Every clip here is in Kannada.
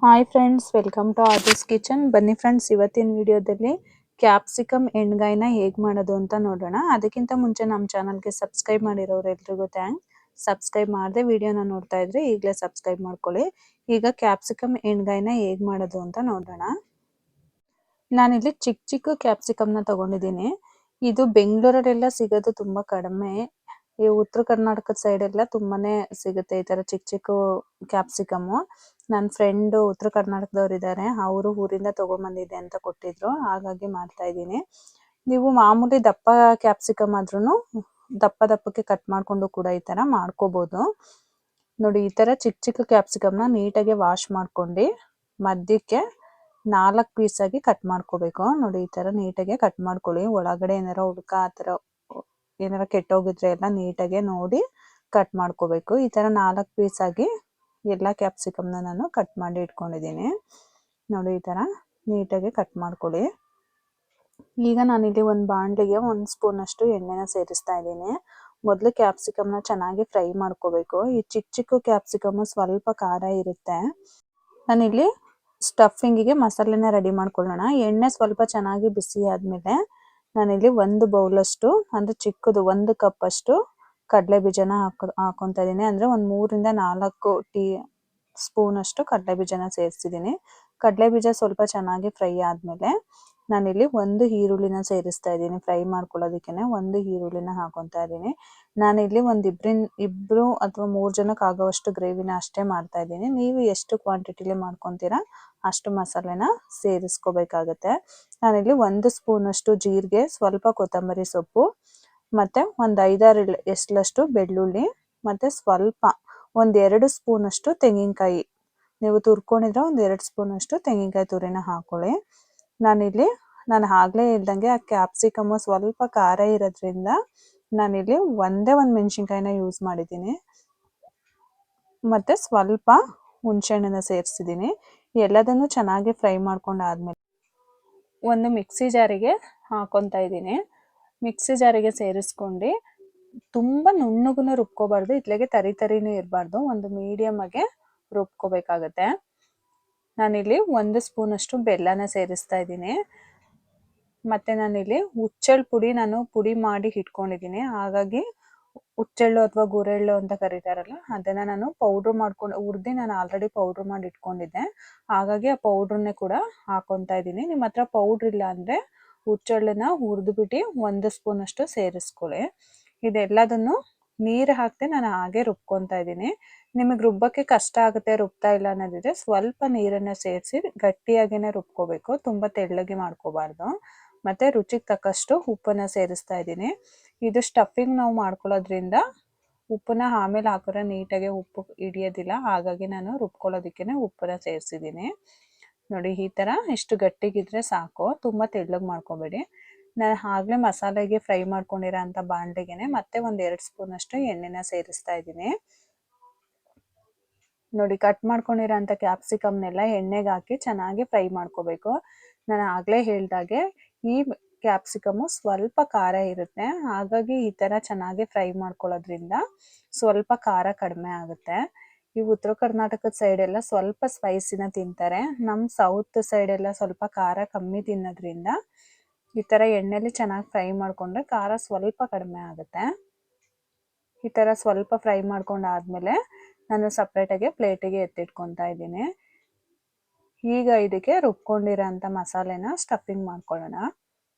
ಹಾಯ್ ಫ್ರೆಂಡ್ಸ್, ವೆಲ್ಕಮ್ ಟು ಆದರ್ಸ್ ಕಿಚನ್. ಬನ್ನಿ ಫ್ರೆಂಡ್ಸ್, ಇವತ್ತಿನ ವಿಡಿಯೋದಲ್ಲಿ ಕ್ಯಾಪ್ಸಿಕಮ್ ಎಣ್ಗಾಯಿನ ಹೇಗೆ ಮಾಡೋದು ಅಂತ ನೋಡೋಣ. ಅದಕ್ಕಿಂತ ಮುಂಚೆ ನಮ್ಮ ಚಾನಲ್ಗೆ ಸಬ್ಸ್ಕ್ರೈಬ್ ಮಾಡಿರೋರು ಎಲ್ರಿಗೂ ಥ್ಯಾಂಕ್ಸ್. ಸಬ್ಸ್ಕ್ರೈಬ್ ಮಾಡದೆ ವಿಡಿಯೋನ ನೋಡ್ತಾ ಇದ್ರೆ ಈಗಲೇ ಸಬ್ಸ್ಕ್ರೈಬ್ ಮಾಡ್ಕೊಳ್ಳಿ. ಈಗ ಕ್ಯಾಪ್ಸಿಕಮ್ ಎಣ್ಗಾಯಿನ ಹೇಗೆ ಮಾಡೋದು ಅಂತ ನೋಡೋಣ. ನಾನಿಲ್ಲಿ ಚಿಕ್ಕ ಚಿಕ್ಕ ಕ್ಯಾಪ್ಸಿಕಮ್ನ ತಗೊಂಡಿದ್ದೀನಿ. ಇದು ಬೆಂಗಳೂರಲ್ಲೆಲ್ಲ ಸಿಗೋದು ತುಂಬ ಕಡಿಮೆ. ಈ ಉತ್ತರ ಕರ್ನಾಟಕದ ಸೈಡ್ ಎಲ್ಲ ತುಂಬಾನೇ ಸಿಗುತ್ತೆ ಈ ತರ ಚಿಕ್ಕ ಚಿಕ್ಕ ಕ್ಯಾಪ್ಸಿಕಮ್ಮು. ನನ್ನ ಫ್ರೆಂಡ್ ಉತ್ತರ ಕರ್ನಾಟಕದವ್ರು ಇದ್ದಾರೆ, ಅವರು ಊರಿಂದ ತಗೊಂಬಂದಿದೆ ಅಂತ ಕೊಟ್ಟಿದ್ರು, ಹಾಗಾಗಿ ಮಾಡ್ತಾ ಇದ್ದೀನಿ. ನೀವು ಮಾಮೂಲಿ ದಪ್ಪ ಕ್ಯಾಪ್ಸಿಕಮ್ ಆದ್ರೂ ದಪ್ಪ ದಪ್ಪಕ್ಕೆ ಕಟ್ ಮಾಡ್ಕೊಂಡು ಕೂಡ ಈ ತರ ಮಾಡ್ಕೋಬಹುದು. ನೋಡಿ, ಈ ತರ ಚಿಕ್ಕ ಚಿಕ್ಕ ಕ್ಯಾಪ್ಸಿಕಮ್ನ ನೀಟಾಗಿ ವಾಶ್ ಮಾಡ್ಕೊಂಡು ಮಧ್ಯಕ್ಕೆ 4 ಪೀಸ್ ಆಗಿ ಕಟ್ ಮಾಡ್ಕೋಬೇಕು. ನೋಡಿ, ಈ ತರ ನೀಟಾಗಿ ಕಟ್ ಮಾಡ್ಕೊಳ್ಳಿ. ಒಳಗಡೆ ಏನಾರ ಉಳ್ಕ ಆ ತರ ಏನಾರ ಕೆಟ್ಟೋಗಿದ್ರೆ ಎಲ್ಲ ನೀಟಾಗಿ ನೋಡಿ ಕಟ್ ಮಾಡ್ಕೋಬೇಕು. ಈ ತರ 4 ಪೀಸ್ ಆಗಿ ಎಲ್ಲ ಕ್ಯಾಪ್ಸಿಕಮ್ನ ನಾನು ಕಟ್ ಮಾಡಿ ಇಟ್ಕೊಂಡಿದ್ದೀನಿ. ನೋಡಿ, ಈ ತರ ನೀಟಾಗಿ ಕಟ್ ಮಾಡ್ಕೊಳ್ಳಿ. ಈಗ ನಾನಿಲ್ಲಿ ಒಂದು ಬಾಣಲಿಗೆ 1 ಸ್ಪೂನ್ ಅಷ್ಟು ಎಣ್ಣೆನ ಸೇರಿಸ್ತಾ ಇದ್ದೀನಿ. ಮೊದಲು ಕ್ಯಾಪ್ಸಿಕಮ್ನ ಚೆನ್ನಾಗಿ ಫ್ರೈ ಮಾಡ್ಕೋಬೇಕು. ಈ ಚಿಕ್ಕ ಚಿಕ್ಕ ಕ್ಯಾಪ್ಸಿಕಮ್ ಸ್ವಲ್ಪ ಖಾರ ಇರುತ್ತೆ. ನಾನಿಲ್ಲಿ ಸ್ಟಫಿಂಗಿಗೆ ಮಸಾಲೆನ ರೆಡಿ ಮಾಡ್ಕೊಳ್ಳೋಣ. ಎಣ್ಣೆ ಸ್ವಲ್ಪ ಚೆನ್ನಾಗಿ ಬಿಸಿ ಆದ್ಮೇಲೆ ನಾನಿಲ್ಲಿ 1 ಬೌಲ್ ಅಷ್ಟು, ಅಂದ್ರೆ ಚಿಕ್ಕದು 1 ಕಪ್ ಅಷ್ಟು ಕಡಲೆ ಬೀಜನ ಹಾಕೊಂತ ಇದೀನಿ. ಅಂದ್ರೆ ಒಂದು 3 ರಿಂದ 4 ಟೀ ಸ್ಪೂನ್ ಅಷ್ಟು ಕಡಲೆ ಬೀಜನ ಸೇರಿಸಿದೀನಿ. ಕಡಲೆ ಬೀಜ ಸ್ವಲ್ಪ ಚೆನ್ನಾಗಿ ಫ್ರೈ ಆದ್ಮೇಲೆ ನಾನಿಲ್ಲಿ 1 ಈರುಳ್ಳಿನ ಸೇರಿಸ್ತಾ ಇದ್ದೀನಿ. ಫ್ರೈ ಮಾಡ್ಕೊಳ್ಳೋದಕ್ಕೇನೆ 1 ಈರುಳ್ಳಿನ ಹಾಕೊಂತ ಇದ್ದೀನಿ. ನಾನಿಲ್ಲಿ ಇಬ್ರು ಅಥವಾ 3 ಜನಕ್ಕೆ ಆಗೋವಷ್ಟು ಗ್ರೇವಿನ ಅಷ್ಟೇ ಮಾಡ್ತಾ ಇದ್ದೀನಿ. ನೀವು ಎಷ್ಟು ಕ್ವಾಂಟಿಟಿಲಿ ಮಾಡ್ಕೊತೀರಾ ಅಷ್ಟು ಮಸಾಲೆನ ಸೇರಿಸ್ಕೋಬೇಕಾಗತ್ತೆ. ನಾನಿಲ್ಲಿ 1 ಸ್ಪೂನ್ ಅಷ್ಟು ಜೀರಿಗೆ, ಸ್ವಲ್ಪ ಕೊತ್ತಂಬರಿ ಸೊಪ್ಪು, ಮತ್ತೆ ಒಂದು 5-6 ಎಸ್ಲಷ್ಟು ಬೆಳ್ಳುಳ್ಳಿ, ಮತ್ತೆ ಸ್ವಲ್ಪ 1-2 ಸ್ಪೂನ್ ಅಷ್ಟು ತೆಂಗಿನಕಾಯಿ, ನೀವು ತುರ್ಕೊಂಡಿದ್ರೆ 1-2 ಸ್ಪೂನ್ ಅಷ್ಟು ತೆಂಗಿನಕಾಯಿ ತುರಿನ ಹಾಕೊಳ್ಳಿ. ನಾನು ಆಗ್ಲೇ ಹೇಳ್ದಂಗೆ ಆ ಕ್ಯಾಪ್ಸಿಕಮ್ ಸ್ವಲ್ಪ ಖಾರ ಇರೋದ್ರಿಂದ ನಾನಿಲ್ಲಿ ಒಂದೇ ಒಂದು ಮೆಣಸಿನ್ಕಾಯಿನ ಯೂಸ್ ಮಾಡಿದ್ದೀನಿ. ಮತ್ತೆ ಸ್ವಲ್ಪ ಹುಣಸೆಹಣ್ಣನ್ನ ಸೇರಿಸಿದ್ದೀನಿ. ಎಲ್ಲದನ್ನು ಚೆನ್ನಾಗಿ ಫ್ರೈ ಮಾಡ್ಕೊಂಡಾದ್ಮೇಲೆ ಒಂದು ಮಿಕ್ಸಿ ಜಾರಿಗೆ ಹಾಕೊತಾ ಇದ್ದೀನಿ. ಮಿಕ್ಸಿ ಜಾರಿಗೆ ಸೇರಿಸ್ಕೊಂಡು ತುಂಬ ನುಣ್ಣಗೂ ರುಬ್ಕೋಬಾರ್ದು, ಇತ್ಲಾಗೆ ತರಿನೂ ಇರಬಾರ್ದು, ಒಂದು ಮೀಡಿಯಮ್ ಆಗಿ ರುಬ್ಕೋಬೇಕಾಗತ್ತೆ. ನಾನಿಲ್ಲಿ 1 ಸ್ಪೂನ್ ಅಷ್ಟು ಬೆಲ್ಲನ ಸೇರಿಸ್ತಾ ಇದ್ದೀನಿ. ಮತ್ತೆ ನಾನಿಲ್ಲಿ ಹುಚ್ಚೆಳ್ಳು ಪುಡಿ ಪುಡಿ ಮಾಡಿ ಇಟ್ಕೊಂಡಿದ್ದೀನಿ. ಹಾಗಾಗಿ ಹುಚ್ಚೆಳ್ಳು ಅಥವಾ ಗುರೆಳ್ಳು ಅಂತ ಕರೀತಾರಲ್ಲ, ಅದನ್ನ ನಾನು ಪೌಡ್ರ್ ಮಾಡ್ಕೊಂಡು ನಾನು ಆಲ್ರೆಡಿ ಪೌಡ್ರ್ ಮಾಡಿ ಇಟ್ಕೊಂಡಿದ್ದೆ. ಹಾಗಾಗಿ ಆ ಪೌಡ್ರನ್ನೇ ಕೂಡ ಹಾಕೊತಾ ಇದ್ದೀನಿ. ನಿಮ್ಮ ಹತ್ರ ಪೌಡ್ರ್ ಇಲ್ಲ ಅಂದ್ರೆ ಹುಚ್ಚೆಳ್ಳನ್ನ ಹುರಿದ್ಬಿಟ್ಟು 1 ಸ್ಪೂನ್ ಅಷ್ಟು ಸೇರಿಸ್ಕೊಳ್ಳಿ. ಇದೆಲ್ಲದನ್ನು ನೀರು ಹಾಕದೆ ನಾನು ಹಾಗೆ ರುಬ್ಕೊತಾ ಇದ್ದೀನಿ. ನಿಮಗೆ ರುಬ್ಬಕ್ಕೆ ಕಷ್ಟ ಆಗುತ್ತೆ, ರುಬ್ತಾ ಇಲ್ಲ ಅನ್ನೋದಿದ್ರೆ ಸ್ವಲ್ಪ ನೀರನ್ನ ಸೇರಿಸಿ ಗಟ್ಟಿಯಾಗಿನೇ ರುಬ್ಕೋಬೇಕು, ತುಂಬ ತೆಳ್ಳಗೆ ಮಾಡ್ಕೋಬಾರ್ದು. ಮತ್ತೆ ರುಚಿಗೆ ತಕ್ಕಷ್ಟು ಉಪ್ಪನ್ನ ಸೇರಿಸ್ತಾ ಇದ್ದೀನಿ. ಇದು ಸ್ಟಫಿಂಗ್ ನಾವು ಮಾಡ್ಕೊಳ್ಳೋದ್ರಿಂದ ಉಪ್ಪನ್ನ ಆಮೇಲೆ ಹಾಕಿದ್ರೆ ನೀಟಾಗಿ ಉಪ್ಪು ಹಿಡಿಯೋದಿಲ್ಲ, ಹಾಗಾಗಿ ನಾನು ರುಬ್ಕೊಳ್ಳೋದಕ್ಕೇನೆ ಉಪ್ಪನ್ನ ಸೇರಿಸಿದ್ದೀನಿ. ನೋಡಿ, ಈ ಥರ ಇಷ್ಟು ಗಟ್ಟಿಗಿದ್ರೆ ಸಾಕು, ತುಂಬ ತೆಳ್ಳಗೆ ಮಾಡ್ಕೋಬೇಡಿ. ನಾನು ಆಗಲೇ ಮಸಾಲೆಗೆ ಫ್ರೈ ಮಾಡ್ಕೊಂಡಿರೋ ಅಂಥ ಬಾಣಲೆಗೆ ಮತ್ತೆ 1-2 ಸ್ಪೂನ್ ಅಷ್ಟು ಎಣ್ಣೆನ ಸೇರಿಸ್ತಾ ಇದ್ದೀನಿ. ನೋಡಿ, ಕಟ್ ಮಾಡ್ಕೊಂಡಿರೋ ಅಂಥ ಕ್ಯಾಪ್ಸಿಕಮ್ನೆಲ್ಲ ಎಣ್ಣೆಗೆ ಹಾಕಿ ಚೆನ್ನಾಗಿ ಫ್ರೈ ಮಾಡ್ಕೋಬೇಕು. ನಾನು ಆಗಲೇ ಹೇಳ್ದಾಗೆ ಈ ಕ್ಯಾಪ್ಸಿಕಮ್ಮು ಸ್ವಲ್ಪ ಖಾರ ಇರುತ್ತೆ, ಹಾಗಾಗಿ ಈ ಥರ ಚೆನ್ನಾಗಿ ಫ್ರೈ ಮಾಡ್ಕೊಳ್ಳೋದ್ರಿಂದ ಸ್ವಲ್ಪ ಖಾರ ಕಡಿಮೆ ಆಗುತ್ತೆ. ಈ ಉತ್ತರ ಕರ್ನಾಟಕದ ಸೈಡೆಲ್ಲ ಸ್ವಲ್ಪ ಸ್ಪೈಸಿನ ತಿಂತಾರೆ. ನಮ್ಮ ಸೌತ್ ಸೈಡೆಲ್ಲ ಸ್ವಲ್ಪ ಖಾರ ಕಮ್ಮಿ ತಿನ್ನೋದ್ರಿಂದ ಈ ಥರ ಎಣ್ಣೆಲಿ ಚೆನ್ನಾಗಿ ಫ್ರೈ ಮಾಡಿಕೊಂಡ್ರೆ ಖಾರ ಸ್ವಲ್ಪ ಕಡಿಮೆ ಆಗುತ್ತೆ. ಈ ಥರ ಸ್ವಲ್ಪ ಫ್ರೈ ಮಾಡ್ಕೊಂಡಾದ್ಮೇಲೆ ನಾನು ಸಪ್ರೇಟಾಗಿ ಪ್ಲೇಟಿಗೆ ಎತ್ತಿಟ್ಕೊತಾ ಇದ್ದೀನಿ. ಈಗ ಇದಕ್ಕೆ ರುಬ್ಕೊಂಡಿರೋಂಥ ಮಸಾಲೆನ ಸ್ಟಫಿಂಗ್ ಮಾಡ್ಕೊಳ್ಳೋಣ.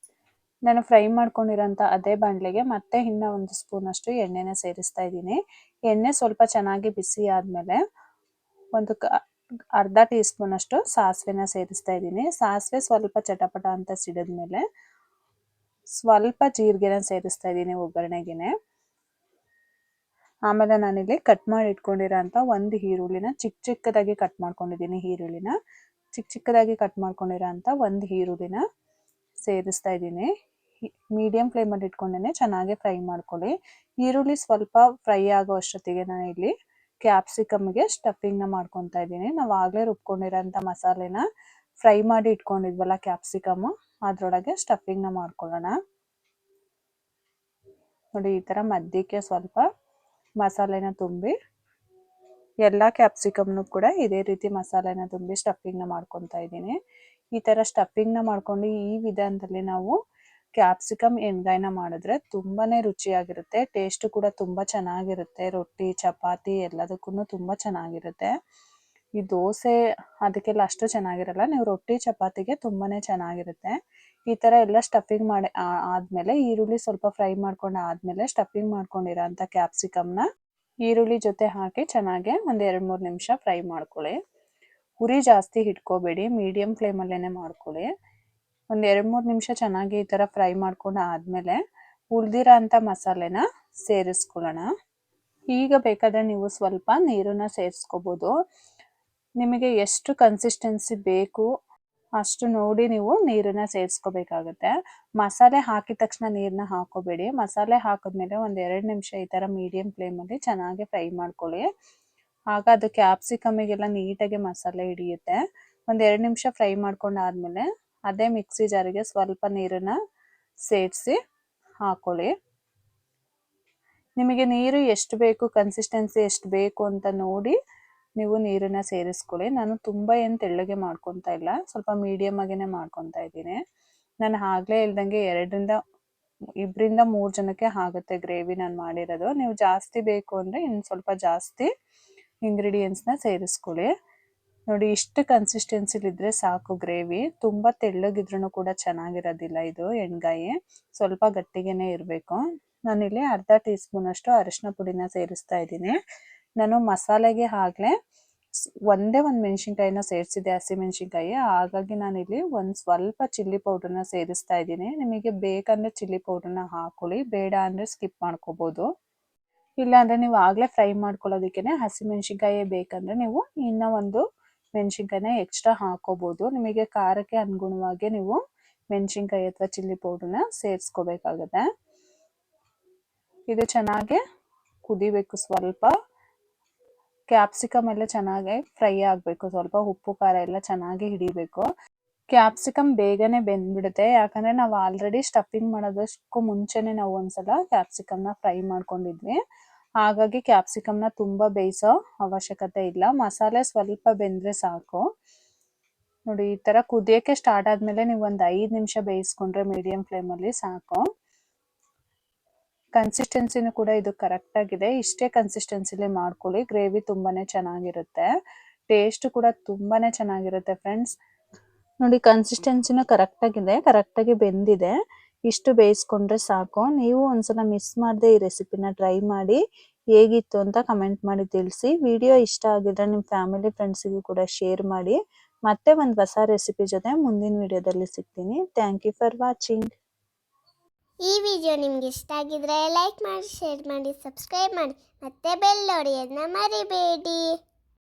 ನಾನು ಫ್ರೈ ಮಾಡ್ಕೊಂಡಿರೋಂಥ ಅದೇ ಬಾಣಲೆಗೆ ಮತ್ತೆ ಇನ್ನೂ 1 ಸ್ಪೂನ್ ಅಷ್ಟು ಎಣ್ಣೆನ ಸೇರಿಸ್ತಾ ಇದ್ದೀನಿ. ಎಣ್ಣೆ ಸ್ವಲ್ಪ ಚೆನ್ನಾಗಿ ಬಿಸಿ ಆದಮೇಲೆ ಅರ್ಧ ಟೀ ಸ್ಪೂನ್ ಅಷ್ಟು ಸಾಸಿವೆನ ಸೇರಿಸ್ತಾ ಇದ್ದೀನಿ. ಸಾಸಿವೆ ಸ್ವಲ್ಪ ಚಟಪಟ ಅಂತ ಸಿಡಿದ್ಮೇಲೆ ಸ್ವಲ್ಪ ಜೀರಿಗೆನ ಸೇರಿಸ್ತಾ ಇದ್ದೀನಿ ಒಗ್ಗರಣೆಗೆ. ಆಮೇಲೆ ನಾನಿಲ್ಲಿ ಕಟ್ ಮಾಡಿ ಇಟ್ಕೊಂಡಿರೋ ಅಂಥ 1 ಈರುಳ್ಳಿನ ಚಿಕ್ಕದಾಗಿ ಕಟ್ ಮಾಡ್ಕೊಂಡಿದ್ದೀನಿ. ಚಿಕ್ಕದಾಗಿ ಕಟ್ ಮಾಡ್ಕೊಂಡಿರೋ ಅಂಥ 1 ಈರುಳ್ಳಿನ ಸೇರಿಸ್ತಾ ಇದ್ದೀನಿ. ಮೀಡಿಯಂ ಫ್ಲೇಮಲ್ಲಿ ಇಟ್ಕೊಂಡೇ ಚೆನ್ನಾಗಿ ಫ್ರೈ ಮಾಡ್ಕೊಳ್ಳಿ. ಈರುಳ್ಳಿ ಸ್ವಲ್ಪ ಫ್ರೈ ಆಗೋ ಅಷ್ಟೊತ್ತಿಗೆ ನಾನು ಇಲ್ಲಿ ಕ್ಯಾಪ್ಸಿಕಮ್ಗೆ ಸ್ಟಫಿಂಗ್ನ ಮಾಡ್ಕೊತಾ ಇದ್ದೀನಿ. ನಾವು ಆಗಲೇ ರುಬ್ಕೊಂಡಿರೋಂಥ ಮಸಾಲೆನ ಫ್ರೈ ಮಾಡಿ ಇಟ್ಕೊಂಡಿದ್ವಲ್ಲ ಕ್ಯಾಪ್ಸಿಕಮ್, ಅದರೊಳಗೆ ಸ್ಟಫಿಂಗ್ನ ಮಾಡ್ಕೊಳ್ಳೋಣ. ನೋಡಿ, ಈ ಥರ ಮಧ್ಯಕ್ಕೆ ಸ್ವಲ್ಪ ಮಸಾಲೆನ ತುಂಬಿ ಎಲ್ಲ ಕ್ಯಾಪ್ಸಿಕಮ್ನು ಕೂಡ ಇದೇ ರೀತಿ ಮಸಾಲೆನ ತುಂಬಿ ಸ್ಟಫಿಂಗ್ನ ಮಾಡ್ಕೊತಾ ಇದ್ದೀನಿ. ಈ ಥರ ಸ್ಟಫಿಂಗ್ನ ಮಾಡ್ಕೊಂಡು ಈ ವಿಧಾನದಲ್ಲಿ ನಾವು ಕ್ಯಾಪ್ಸಿಕಮ್ ಎಣ್ಗಾಯಿನ ಮಾಡಿದ್ರೆ ತುಂಬಾ ರುಚಿಯಾಗಿರುತ್ತೆ. ಟೇಸ್ಟ್ ಕೂಡ ತುಂಬ ಚೆನ್ನಾಗಿರುತ್ತೆ. ರೊಟ್ಟಿ ಚಪಾತಿ ಎಲ್ಲದಕ್ಕೂ ತುಂಬ ಚೆನ್ನಾಗಿರುತ್ತೆ. ಈ ದೋಸೆ ಅದಕ್ಕೆಲ್ಲ ಅಷ್ಟು ಚೆನ್ನಾಗಿರಲ್ಲ. ನೀವು ರೊಟ್ಟಿ ಚಪಾತಿಗೆ ತುಂಬಾ ಚೆನ್ನಾಗಿರುತ್ತೆ. ಈ ಥರ ಎಲ್ಲ ಸ್ಟಫಿಂಗ್ ಮಾಡಿ ಆದಮೇಲೆ ಈರುಳ್ಳಿ ಸ್ವಲ್ಪ ಫ್ರೈ ಮಾಡ್ಕೊಂಡು ಆದಮೇಲೆ ಸ್ಟಫಿಂಗ್ ಮಾಡ್ಕೊಂಡಿರೋ ಅಂಥ ಕ್ಯಾಪ್ಸಿಕಮ್ನ ಈರುಳ್ಳಿ ಜೊತೆ ಹಾಕಿ ಚೆನ್ನಾಗಿ ಒಂದು 2-3 ನಿಮಿಷ ಫ್ರೈ ಮಾಡ್ಕೊಳ್ಳಿ. ಉರಿ ಜಾಸ್ತಿ ಇಟ್ಕೋಬೇಡಿ, ಮೀಡಿಯಮ್ ಫ್ಲೇಮಲ್ಲೇ ಮಾಡ್ಕೊಳ್ಳಿ. ಒಂದು 2-3 ನಿಮಿಷ ಚೆನ್ನಾಗಿ ಈ ಥರ ಫ್ರೈ ಮಾಡ್ಕೊಂಡು ಆದಮೇಲೆ ಉಳಿದಿರೋ ಅಂಥ ಮಸಾಲೆನ ಸೇರಿಸ್ಕೊಳ್ಳೋಣ. ಈಗ ಬೇಕಾದರೆ ನೀವು ಸ್ವಲ್ಪ ನೀರನ್ನು ಸೇರಿಸ್ಕೋಬೋದು. ನಿಮಗೆ ಎಷ್ಟು ಕನ್ಸಿಸ್ಟೆನ್ಸಿ ಬೇಕು ಅಷ್ಟು ನೋಡಿ ನೀವು ನೀರನ್ನ ಸೇರಿಸ್ಕೋಬೇಕಾಗತ್ತೆ. ಮಸಾಲೆ ಹಾಕಿದ ತಕ್ಷಣ ನೀರನ್ನ ಹಾಕೋಬೇಡಿ. ಮಸಾಲೆ ಹಾಕಿದ್ಮೇಲೆ ಒಂದು 2 ನಿಮಿಷ ಈ ಥರ ಮೀಡಿಯಮ್ ಫ್ಲೇಮಲ್ಲಿ ಚೆನ್ನಾಗಿ ಫ್ರೈ ಮಾಡ್ಕೊಳ್ಳಿ. ಆಗ ಅದು ಕ್ಯಾಪ್ಸಿಕಮ್ಮಿಗೆಲ್ಲ ನೀಟಾಗಿ ಮಸಾಲೆ ಹಿಡಿಯುತ್ತೆ. ಒಂದು 2 ನಿಮಿಷ ಫ್ರೈ ಮಾಡ್ಕೊಂಡಾದ್ಮೇಲೆ ಅದೇ ಮಿಕ್ಸಿ ಜಾರಿಗೆ ಸ್ವಲ್ಪ ನೀರನ್ನ ಸೇರಿಸಿ ಹಾಕೊಳ್ಳಿ. ನಿಮಗೆ ನೀರು ಎಷ್ಟು ಬೇಕು, ಕನ್ಸಿಸ್ಟೆನ್ಸಿ ಎಷ್ಟು ಬೇಕು ಅಂತ ನೋಡಿ ನೀವು ನೀರನ್ನು ಸೇರಿಸ್ಕೊಳ್ಳಿ. ನಾನು ತುಂಬ ಏನು ತೆಳ್ಳಗೆ ಮಾಡ್ಕೊತಾ ಇಲ್ಲ, ಸ್ವಲ್ಪ ಮೀಡಿಯಮ್ ಆಗೇ ಮಾಡ್ಕೊತಾ ಇದ್ದೀನಿ. ನಾನು ಆಗಲೇ ಹೇಳ್ದಂಗೆ 2-3 ಜನಕ್ಕೆ ಆಗುತ್ತೆ ಗ್ರೇವಿ ನಾನು ಮಾಡಿರೋದು. ನೀವು ಜಾಸ್ತಿ ಬೇಕು ಅಂದರೆ ಇನ್ನು ಸ್ವಲ್ಪ ಜಾಸ್ತಿ ಇಂಗ್ರೀಡಿಯೆಂಟ್ಸ್ನ ಸೇರಿಸ್ಕೊಳ್ಳಿ. ನೋಡಿ, ಇಷ್ಟು ಕನ್ಸಿಸ್ಟೆನ್ಸಿಲಿದ್ದರೆ ಸಾಕು ಗ್ರೇವಿ. ತುಂಬ ತೆಳ್ಳಗಿದ್ರೂ ಕೂಡ ಚೆನ್ನಾಗಿರೋದಿಲ್ಲ ಇದು ಎಣ್ಗಾಯಿ, ಸ್ವಲ್ಪ ಗಟ್ಟಿಗೆನೇ ಇರಬೇಕು. ನಾನಿಲ್ಲಿ ಅರ್ಧ ಟೀ ಸ್ಪೂನಷ್ಟು ಅರಿಶಿನ ಪುಡಿನ ಸೇರಿಸ್ತಾ ಇದ್ದೀನಿ. ನಾನು ಮಸಾಲೆಗೆ ಆಗಲೇ ಒಂದೇ ಒಂದು ಮೆಣಸಿನ್ಕಾಯಿನ ಸೇರಿಸಿದೆ, ಹಸಿಮೆಣಸಿನ್ಕಾಯಿ. ಹಾಗಾಗಿ ನಾನಿಲ್ಲಿ ಒಂದು ಸ್ವಲ್ಪ ಚಿಲ್ಲಿ ಪೌಡ್ರನ್ನ ಸೇರಿಸ್ತಾ ಇದ್ದೀನಿ. ನಿಮಗೆ ಬೇಕಂದರೆ ಚಿಲ್ಲಿ ಪೌಡ್ರನ್ನ ಹಾಕೊಳ್ಳಿ, ಬೇಡ ಅಂದರೆ ಸ್ಕಿಪ್ ಮಾಡ್ಕೋಬೋದು. ಇಲ್ಲಾಂದರೆ ನೀವು ಆಗಲೇ ಫ್ರೈ ಮಾಡ್ಕೊಳ್ಳೋದಕ್ಕೆ ಹಸಿಮೆಣಸಿನ್ಕಾಯಿ ಬೇಕಂದರೆ ನೀವು ಇನ್ನೂ ಒಂದು ಮೆಣಸಿನ್ಕಾಯಿನ ಎಕ್ಸ್ಟ್ರಾ ಹಾಕೋಬೋದು. ನಿಮಗೆ ಖಾರಕ್ಕೆ ಅನುಗುಣವಾಗಿ ನೀವು ಮೆಣಸಿನ್ಕಾಯಿ ಅಥವಾ ಚಿಲ್ಲಿ ಪೌಡ್ರನ್ನ ಸೇರಿಸ್ಕೋಬೇಕಾಗತ್ತೆ. ಇದು ಚೆನ್ನಾಗಿ ಕುದಿಬೇಕು. ಸ್ವಲ್ಪ ಕ್ಯಾಪ್ಸಿಕಮ್ ಎಲ್ಲ ಚೆನ್ನಾಗಿ ಫ್ರೈ ಆಗಬೇಕು. ಸ್ವಲ್ಪ ಉಪ್ಪು ಖಾರ ಎಲ್ಲ ಚೆನ್ನಾಗಿ ಹಿಡಿಬೇಕು. ಕ್ಯಾಪ್ಸಿಕಮ್ ಬೇಗನೆ ಬೆಂದ್ಬಿಡುತ್ತೆ, ಯಾಕಂದರೆ ನಾವು ಆಲ್ರೆಡಿ ಸ್ಟಫಿಂಗ್ ಮಾಡೋದಕ್ಕೂ ಮುಂಚೆನೇ ನಾವು ಒಂದ್ಸಲ ಕ್ಯಾಪ್ಸಿಕಮ್ನ ಫ್ರೈ ಮಾಡ್ಕೊಂಡಿದ್ವಿ. ಹಾಗಾಗಿ ಕ್ಯಾಪ್ಸಿಕಮ್ನ ತುಂಬ ಬೇಯಿಸೋ ಅವಶ್ಯಕತೆ ಇಲ್ಲ. ಮಸಾಲೆ ಸ್ವಲ್ಪ ಬೆಂದರೆ ಸಾಕು. ನೋಡಿ, ಈ ಥರ ಕುದಿಯೋಕ್ಕೆ ಸ್ಟಾರ್ಟ್ ಆದಮೇಲೆ ನೀವು ಒಂದು 5 ನಿಮಿಷ ಬೇಯಿಸ್ಕೊಂಡ್ರೆ ಮೀಡಿಯಮ್ ಫ್ಲೇಮಲ್ಲಿ ಸಾಕು. ಕನ್ಸಿಸ್ಟೆನ್ಸಿನೂ ಕೂಡ ಇದು ಕರೆಕ್ಟಾಗಿದೆ. ಇಷ್ಟೇ ಕನ್ಸಿಸ್ಟೆನ್ಸಿಲಿ ಮಾಡ್ಕೊಳ್ಳಿ. ಗ್ರೇವಿ ತುಂಬಾ ಚೆನ್ನಾಗಿರುತ್ತೆ, ಟೇಸ್ಟ್ ಕೂಡ ತುಂಬಾ ಚೆನ್ನಾಗಿರುತ್ತೆ ಫ್ರೆಂಡ್ಸ್. ನೋಡಿ, ಕನ್ಸಿಸ್ಟೆನ್ಸಿನೂ ಕರೆಕ್ಟಾಗಿ ಬೆಂದಿದೆ. ಇಷ್ಟು ಬೇಯಿಸ್ಕೊಂಡ್ರೆ ಸಾಕು. ನೀವು ಒಂದ್ಸಲ ಮಿಸ್ ಮಾಡದೆ ಈ ರೆಸಿಪಿನ ಟ್ರೈ ಮಾಡಿ ಹೇಗಿತ್ತು ಅಂತ ಕಮೆಂಟ್ ಮಾಡಿ ತಿಳಿಸಿ. ವಿಡಿಯೋ ಇಷ್ಟ ಆಗಿದ್ರೆ ನಿಮ್ಮ ಫ್ಯಾಮಿಲಿ ಫ್ರೆಂಡ್ಸಿಗೂ ಕೂಡ ಶೇರ್ ಮಾಡಿ. ಮತ್ತೆ ಒಂದು ಹೊಸ ರೆಸಿಪಿ ಜೊತೆ ಮುಂದಿನ ವಿಡಿಯೋದಲ್ಲಿ ಸಿಗ್ತೀನಿ. Thank you for watching. ಈ ವಿಡಿಯೋ ನಿಮಗೆ ಇಷ್ಟ ಆಗಿದ್ರೆ ಲೈಕ್ ಮಾಡಿ, ಶೇರ್ ಮಾಡಿ, ಸಬ್ಸ್ಕ್ರೈಬ್ ಮಾಡಿ, ಮತ್ತೆ ಬೆಲ್ ಹೊಡೆಯೋದನ್ನ ಮರಿಬೇಡಿ.